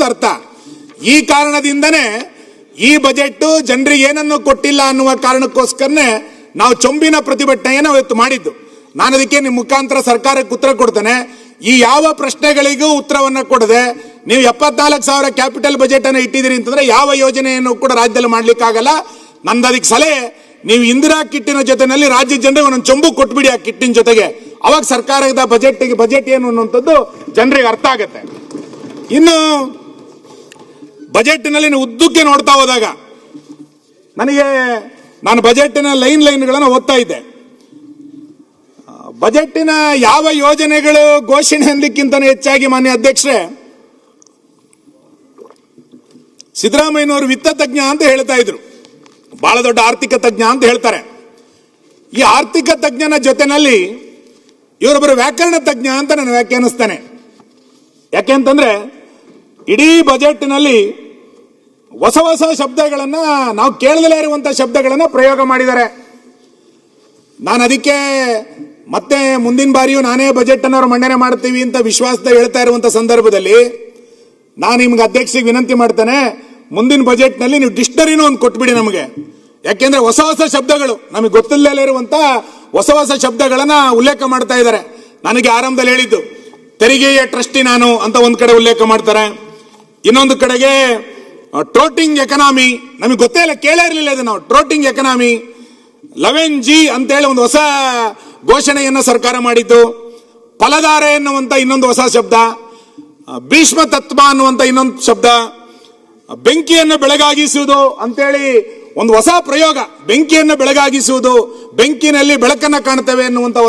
ಅನ್ನೋದು ಅರ್ಥ. ಈ ಕಾರಣದಿಂದನೇ ಈ ಬಜೆಟ್ ಜನರಿಗೆ ಏನನ್ನು ಕೊಟ್ಟಿಲ್ಲ ಅನ್ನುವ ಕಾರಣಕ್ಕೋಸ್ಕರನೇ ನಾವು ಚೊಂಬಿನ ಪ್ರತಿಭಟನೆಯನ್ನು ಇವತ್ತು ಮಾಡಿದ್ದು. ನಾನು ಅದಕ್ಕೆ ನಿಮ್ಮ ಮುಖಾಂತರ ಸರ್ಕಾರಕ್ಕೆ ಉತ್ತರ ಕೊಡ್ತೇನೆ. ಈ ಯಾವ ಪ್ರಶ್ನೆಗಳಿಗೂ ಉತ್ತರವನ್ನು ಕೊಡದೆ ನೀವು 74,000 ಕ್ಯಾಪಿಟಲ್ ಬಜೆಟ್ ಅನ್ನು ಇಟ್ಟಿದ್ದೀರಿ ಅಂತಂದ್ರೆ ಯಾವ ಯೋಜನೆಯನ್ನು ಕೂಡ ರಾಜ್ಯದಲ್ಲಿ ಮಾಡ್ಲಿಕ್ಕಾಗಲ್ಲ. ನಂದು ಅದಕ್ಕೆ ಸಲಹೆ, ನೀವು ಇಂದಿರಾ ಕಿಟ್ಟಿನ ಜೊತೆನಲ್ಲಿ ರಾಜ್ಯ ಜನರಿಗೆ ಒಂದೊಂದು ಚೊಂಬು ಕೊಟ್ಬಿಡಿ ಆ ಕಿಟ್ಟಿನ ಜೊತೆಗೆ. ಅವಾಗ ಸರ್ಕಾರದ ಬಜೆಟ್ ಏನು ಅನ್ನುವಂಥದ್ದು ಜನರಿಗೆ ಅರ್ಥ ಆಗುತ್ತೆ. ಇನ್ನು ಬಜೆಟ್ನಲ್ಲಿ ಉದ್ದಕ್ಕೆ ನೋಡ್ತಾ ಹೋದಾಗ ನಾನು ಬಜೆಟಿನ ಲೈನ್ಗಳನ್ನು ಓದ್ತಾ ಇದ್ದೆ. ಬಜೆಟಿನ ಯಾವ ಯೋಜನೆಗಳು ಘೋಷಣೆ ಅನ್ನಲಿಕ್ಕಿಂತ ಹೆಚ್ಚಾಗಿ ಮಾನ್ಯ ಅಧ್ಯಕ್ಷರೇ, ಸಿದ್ದರಾಮಯ್ಯನವರು ವಿತ್ತ ತಜ್ಞ ಅಂತ ಹೇಳ್ತಾ ಇದ್ರು, ಬಹಳ ದೊಡ್ಡ ಆರ್ಥಿಕ ತಜ್ಞ ಅಂತ ಹೇಳ್ತಾರೆ. ಈ ಆರ್ಥಿಕ ತಜ್ಞನ ಜೊತೆನಲ್ಲಿ ಇವರೊಬ್ಬರು ವ್ಯಾಕರಣ ತಜ್ಞ ಅಂತ ನಾನು ವ್ಯಾಖ್ಯಾನಿಸ್ತೇನೆ. ಯಾಕೆಂತಂದ್ರೆ ಇಡೀ ಬಜೆಟ್ನಲ್ಲಿ ಹೊಸ ಹೊಸ ಶಬ್ದಗಳನ್ನ, ನಾವು ಕೇಳದಲೇ ಇರುವಂತಹ ಶಬ್ದಗಳನ್ನ ಪ್ರಯೋಗ ಮಾಡಿದ್ದಾರೆ. ನಾನು ಅದಕ್ಕೆ ಮತ್ತೆ ಮುಂದಿನ ಬಾರಿಯೂ ನಾನೇ ಬಜೆಟ್ ಅನ್ನು ಮಂಡನೆ ಮಾಡ್ತೀವಿ ಅಂತ ವಿಶ್ವಾಸದ ಹೇಳ್ತಾ ಇರುವಂತ ಸಂದರ್ಭದಲ್ಲಿ ನಾನು ನಿಮ್ಗೆ ಅಧ್ಯಕ್ಷರಿಗೆ ವಿನಂತಿ ಮಾಡ್ತೇನೆ, ಮುಂದಿನ ಬಜೆಟ್ನಲ್ಲಿ ನೀವು ಡಿಕ್ಷನರಿನೂ ಒಂದು ಕೊಟ್ಬಿಡಿ ನಮಗೆ. ಯಾಕೆಂದ್ರೆ ಹೊಸ ಹೊಸ ಶಬ್ದಗಳು, ನಮಗೆ ಗೊತ್ತಿಲ್ಲದೆ ಇರುವಂತ ಹೊಸ ಹೊಸ ಶಬ್ದಗಳನ್ನ ಉಲ್ಲೇಖ ಮಾಡ್ತಾ ಇದ್ದಾರೆ. ನನಗೆ ಆರಂಭದಲ್ಲಿ ಹೇಳಿದ್ದು ತೆರಿಗೆಯ ಟ್ರಸ್ಟಿ ನಾನು ಅಂತ ಒಂದ್ ಕಡೆ ಉಲ್ಲೇಖ ಮಾಡ್ತಾರೆ, ಇನ್ನೊಂದು ಕಡೆಗೆ ಟ್ರೋಟಿಂಗ್ ಎಕನಾಮಿ, ನಮಗೆ ಗೊತ್ತೇ ಇಲ್ಲ, ಕೇಳೇ ಇರಲಿಲ್ಲ ಇದು ನಾವು. ಟ್ರೋಟಿಂಗ್ ಎಕನಾಮಿ 11G ಅಂತೇಳಿ ಒಂದು ಹೊಸ ಘೋಷಣೆಯನ್ನ ಸರ್ಕಾರ ಮಾಡಿದ್ದು. ಫಲಧಾರೆ ಎನ್ನುವಂತ ಇನ್ನೊಂದು ಹೊಸ ಶಬ್ದ, ಭೀಷ್ಮ ತತ್ವ ಅನ್ನುವಂತ ಇನ್ನೊಂದು ಶಬ್ದ, ಬೆಂಕಿಯನ್ನು ಬೆಳಗಾಗಿಸುವುದು ಅಂತೇಳಿ ಒಂದು ಹೊಸ ಪ್ರಯೋಗ, ಬೆಂಕಿಯನ್ನು ಬೆಳಗಾಗಿಸುವುದು, ಬೆಂಕಿನಲ್ಲಿ ಬೆಳಕನ್ನ ಕಾಣ್ತೇವೆ ಎನ್ನುವಂತ